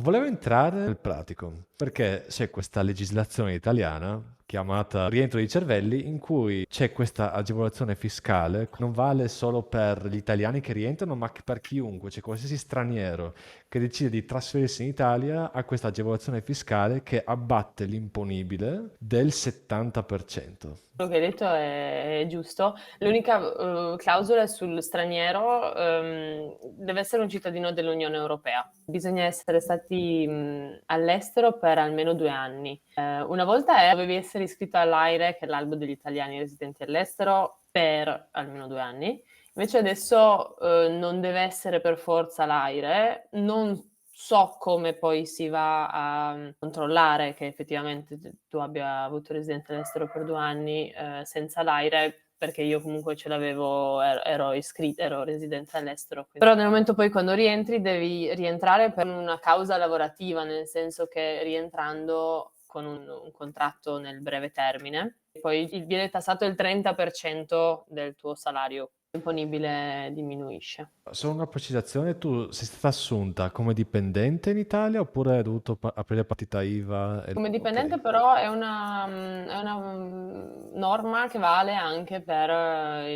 Volevo entrare nel pratico, perché c'è questa legislazione italiana chiamata rientro dei cervelli, in cui c'è questa agevolazione fiscale, non vale solo per gli italiani che rientrano, ma che per chiunque, cioè qualsiasi straniero che decide di trasferirsi in Italia ha questa agevolazione fiscale che abbatte l'imponibile del 70%. Quello che hai detto è giusto. L'unica clausola è sul straniero, deve essere un cittadino dell'Unione Europea. Bisogna essere stati all'estero per almeno 2 anni. Una volta dovevi essere iscritto all'AIRE, che è l'albo degli italiani residenti all'estero, per almeno 2 anni. Invece adesso non deve essere per forza l'AIRE, non so come poi si va a controllare che effettivamente tu abbia avuto residenza all'estero per 2 anni senza l'AIRE, perché io comunque ce l'avevo, ero iscritta, ero residente all'estero. Però nel momento poi quando rientri devi rientrare per una causa lavorativa, nel senso che rientrando con un contratto nel breve termine, poi viene tassato il 30% del tuo salario imponibile diminuisce. Solo una precisazione, tu sei stata assunta come dipendente in Italia oppure hai dovuto aprire partita IVA? Come Ok. dipendente però norma che vale anche per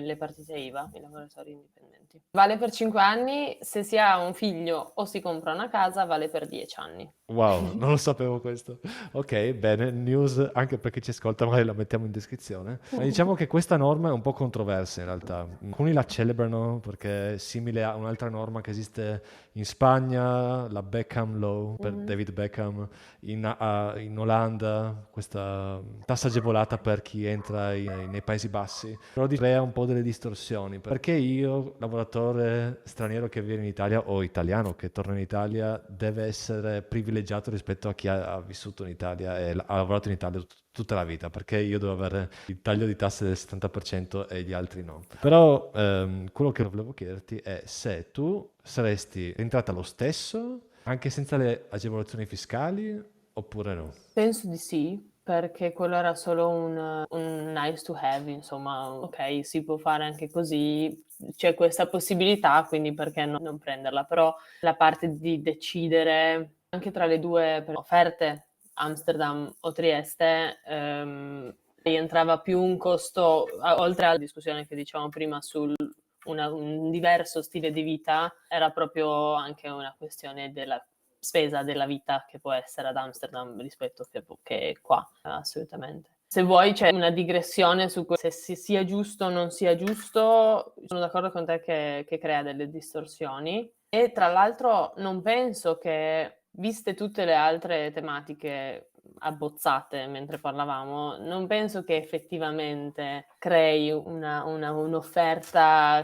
le partite IVA, i lavoratori indipendenti. Vale per 5 anni, se si ha un figlio o si compra una casa vale per 10 anni. Wow, non lo sapevo questo. Ok, bene, news anche per chi ci ascolta, magari la mettiamo in descrizione. Ma diciamo che questa norma è un po' controversa in realtà. Alcuni la celebrano perché è simile a un'altra norma che esiste in Spagna, la Beckham Law per Mhm. David Beckham, in Olanda, questa tassa agevolata per chi entra nei Paesi Bassi. Però crea un po' delle distorsioni. Perché io, lavoratore straniero che viene in Italia o italiano che torna in Italia, deve essere privilegiato rispetto a chi ha vissuto in Italia e ha lavorato in Italia tutta la vita? Perché io devo avere il taglio di tasse del 70% e gli altri no. Però quello che volevo chiederti è se tu saresti entrata lo stesso anche senza le agevolazioni fiscali oppure no. Penso di sì, perché quello era solo un nice to have, insomma, ok, si può fare anche così, c'è questa possibilità, quindi perché non prenderla? Però la parte di decidere anche tra le due offerte, Amsterdam o Trieste, rientrava più un costo, oltre alla discussione che dicevamo prima sul un diverso stile di vita, era proprio anche una questione della spesa della vita che può essere ad Amsterdam rispetto che qua, assolutamente. Se vuoi c'è una digressione su se sia giusto o non sia giusto, sono d'accordo con te che crea delle distorsioni e tra l'altro non penso che, viste tutte le altre tematiche abbozzate mentre parlavamo, non penso che effettivamente crei un'offerta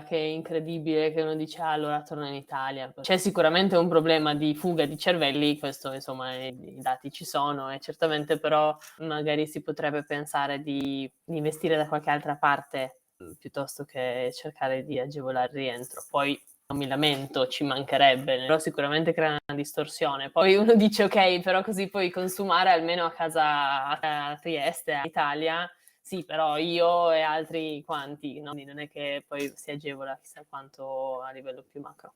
che è incredibile, che uno dice ah, allora torna in Italia. C'è sicuramente un problema di fuga di cervelli, questo insomma i dati ci sono e certamente però magari si potrebbe pensare di investire da qualche altra parte piuttosto che cercare di agevolare il rientro. Poi non mi lamento, ci mancherebbe, però sicuramente crea una distorsione. Poi uno dice ok, però così puoi consumare almeno a casa a Trieste, a Italia. Sì, però io e altri quanti, no? Non è che poi si agevola chissà quanto a livello più macro.